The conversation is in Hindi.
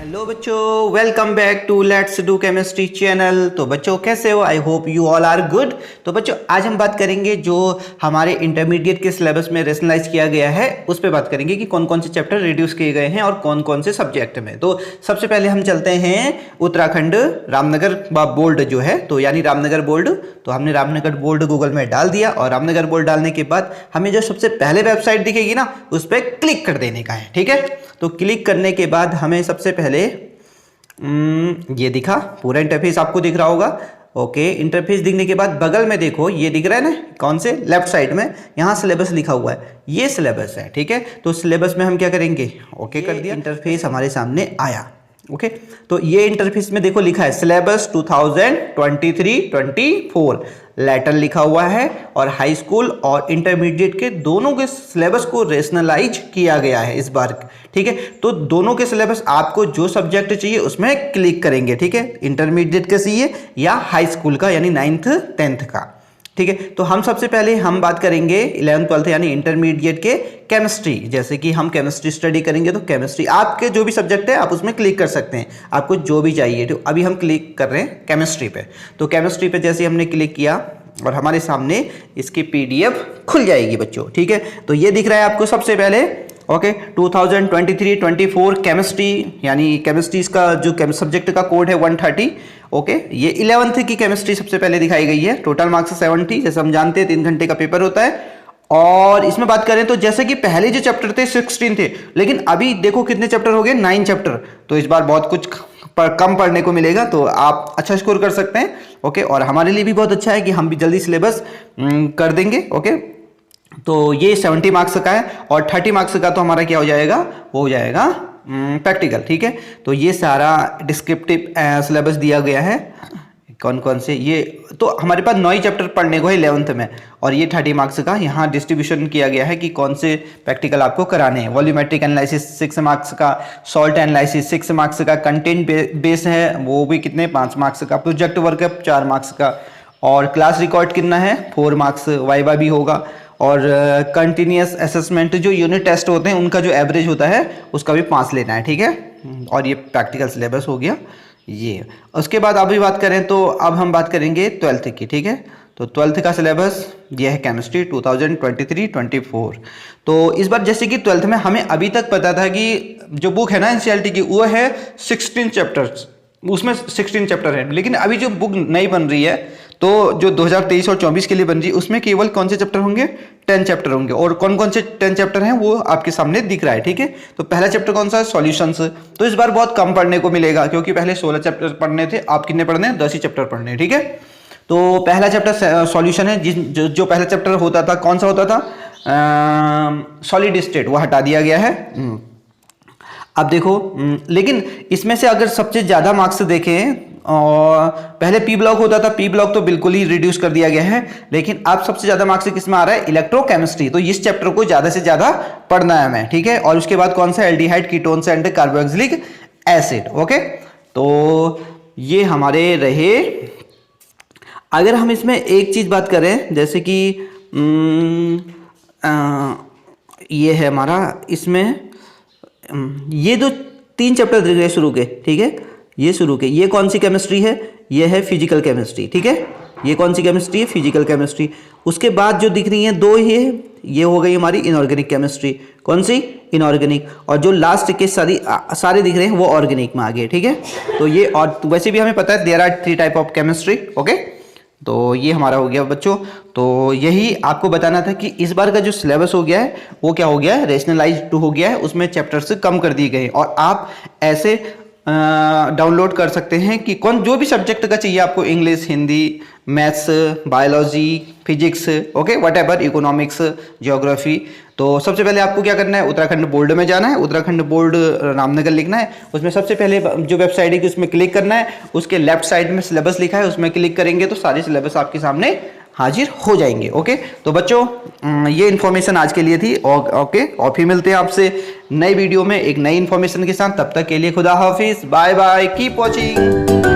हेलो बच्चों, welcome back to let's do chemistry channel. तो बच्चों कैसे हो? I hope you all are good. तो बच्चों आज हम बात करेंगे जो हमारे इंटरमीडिएट के सिलेबस में रेशनलाइज किया गया है उस पर बात करेंगे कि कौन कौन से चैप्टर रिड्यूस किए गए हैं और कौन कौन से सब्जेक्ट में। तो सबसे पहले हम चलते हैं उत्तराखंड रामनगर बोर्ड जो है, तो यानी रामनगर बोर्ड। तो हमने रामनगर बोर्ड गूगल में डाल दिया और रामनगर बोर्ड डालने के बाद हमें जो सबसे पहले वेबसाइट दिखेगी ना उस पर क्लिक कर देने का है। ठीक है, तो क्लिक करने के बाद हमें सबसे पहले ये दिखा, पूरा इंटरफेस आपको दिख रहा होगा। ओके, इंटरफेस दिखने के बाद बगल में देखो ये दिख रहा है ना, कौन से लेफ्ट साइड में यहाँ सिलेबस लिखा हुआ है, ये सिलेबस है। ठीक है, तो सिलेबस में हम क्या करेंगे, ओके कर दिया, इंटरफेस हमारे सामने आया। ओके, तो ये इंटरफेस में देखो लिखा है सिलेबस 2023-24 लेटर लिखा हुआ है और हाई स्कूल और इंटरमीडिएट के दोनों के सिलेबस को रेशनलाइज किया गया है इस बार। ठीक है, तो दोनों के सिलेबस आपको जो सब्जेक्ट चाहिए उसमें क्लिक करेंगे। ठीक है, इंटरमीडिएट का चाहिए या हाई स्कूल का यानी 9th 10th का। ठीक है, तो हम सबसे पहले हम बात करेंगे 11th 12th यानी इंटरमीडिएट के केमिस्ट्री। जैसे कि हम केमिस्ट्री स्टडी करेंगे तो केमिस्ट्री आपके जो भी सब्जेक्ट है आप उसमें क्लिक कर सकते हैं, आपको जो भी चाहिए। तो अभी हम क्लिक कर रहे हैं केमिस्ट्री पे। तो केमिस्ट्री पे जैसे हमने क्लिक किया और हमारे सामने इसकी PDF खुल जाएगी बच्चों। ठीक है, तो ये दिख रहा है आपको सबसे पहले। ओके, 2023-24 केमिस्ट्री यानी केमिस्ट्री का जो सब्जेक्ट का कोड है 130। ओके, ये 11th की केमिस्ट्री सबसे पहले दिखाई गई है। टोटल मार्क्स 70, जैसे हम जानते हैं 3 घंटे का पेपर होता है। और इसमें बात करें तो जैसे कि पहले जो चैप्टर थे 16 थे, लेकिन अभी देखो कितने चैप्टर हो गए, 9 चैप्टर। तो इस बार बहुत कुछ कम पढ़ने को मिलेगा, तो आप अच्छा स्कोर कर सकते हैं। ओके, और हमारे लिए भी बहुत अच्छा है कि हम भी जल्दी सिलेबस कर देंगे। ओके, तो ये 70 मार्क्स का है और 30 मार्क्स का तो हमारा क्या हो जाएगा, वो हो जाएगा प्रैक्टिकल। ठीक है, तो ये सारा डिस्क्रिप्टिव सिलेबस दिया गया है, कौन कौन से ये तो हमारे पास 9 ही चैप्टर पढ़ने को है 11th में। और ये 30 मार्क्स का यहाँ डिस्ट्रीब्यूशन किया गया है कि कौन से प्रैक्टिकल आपको कराने हैं। वॉल्यूमेट्रिक एनालिसिस 6 मार्क्स का, सॉल्ट एनालिसिस 6 मार्क्स का, कंटेंट बेस है वो भी कितने 5 मार्क्स का, प्रोजेक्ट वर्क है 4 मार्क्स का, और क्लास रिकॉर्ड कितना है 4 मार्क्स, वाइवा भी होगा, और कंटिन्यूस असेसमेंट जो यूनिट टेस्ट होते हैं उनका जो एवरेज होता है उसका भी 5 लेना है। ठीक है, और ये प्रैक्टिकल सिलेबस हो गया ये। उसके बाद अभी बात करें तो अब हम बात करेंगे 12th की। ठीक है, तो 12th का सिलेबस ये है केमिस्ट्री 2023-24। तो इस बार जैसे कि 12th में हमें अभी तक पता था कि जो बुक है ना NCERT की वो है 16 चैप्टर्स, उसमें 16 चैप्टर है। लेकिन अभी जो बुक नई बन रही है तो जो 2023 और 24 के लिए बन रही है उसमें केवल कौन से चैप्टर होंगे, 10 चैप्टर होंगे। और कौन कौन से 10 चैप्टर हैं वो आपके सामने दिख रहा है। ठीक है, तो पहला चैप्टर कौन सा है, सॉल्यूशंस। तो इस बार बहुत कम पढ़ने को मिलेगा क्योंकि पहले 16 चैप्टर पढ़ने थे, आप कितने पढ़ने हैं, 10 ही चैप्टर पढ़ने हैं। ठीक है, तो पहला चैप्टर सॉल्यूशन है। जो पहला चैप्टर होता था कौन सा होता था, सॉलिड स्टेट, वो हटा दिया गया है। अब देखो लेकिन इसमें से अगर सबसे ज्यादा मार्क्स देखें और पहले पी ब्लॉक होता था, पी ब्लॉक तो बिल्कुल ही रिड्यूस कर दिया गया है, लेकिन अब सबसे ज्यादा मार्क्स किसमें आ रहा है, इलेक्ट्रोकेमिस्ट्री। तो इस चैप्टर को ज्यादा से ज्यादा पढ़ना है हमें। ठीक है, और उसके बाद कौन सा, aldehyde, ketones and carboxylic acid. Okay, तो ये हमारे रहे। अगर हम इसमें एक चीज बात करें जैसे कि ये है हमारा, इसमें ये जो 3 चैप्टर दिख रहे हैं शुरू के, ठीक है, ये शुरू के, ये कौन सी केमिस्ट्री है, ये है फिजिकल केमिस्ट्री। ठीक है, ये कौन सी केमिस्ट्री है, फिजिकल केमिस्ट्री। उसके बाद जो दिख रही है 2 ये हो गई हमारी इनऑर्गेनिक केमिस्ट्री। कौन सी, इनऑर्गेनिक। और जो लास्ट के सारे दिख रहे हैं वो ऑर्गेनिक में आ गए। ठीक है, तो ये, और वैसे भी हमें पता है there are 3 type of chemistry. Okay, तो ये हमारा हो गया बच्चों। तो यही आपको बताना था कि इस बार का जो सिलेबस हो गया है वो क्या हो गया है, रेशनलाइज्ड हो गया है, उसमें चैप्टर्स कम कर दिए गए। और आप ऐसे डाउनलोड कर सकते हैं कि कौन जो भी सब्जेक्ट का चाहिए आपको, English, Hindi, maths, biology, physics, okay, whatever, economics, geography. तो सबसे पहले आपको क्या करना है, उत्तराखंड बोर्ड में जाना है, उत्तराखंड बोर्ड रामनगर लिखना है, उसमें सबसे पहले जो वेबसाइट है कि उसमें क्लिक करना है, उसके लेफ्ट साइड में सिलेबस लिखा है उसमें क्लिक करेंगे तो सारे सिलेबस आपके सामने हाजिर हो जाएंगे। ओके, तो बच्चों ये इन्फॉर्मेशन आज के लिए थी। ओके, और फिर मिलते हैं आपसे नई वीडियो में एक नई इन्फॉर्मेशन के साथ। तब तक के लिए खुदा हाफिज, बाय बाय, कीप वॉचिंग।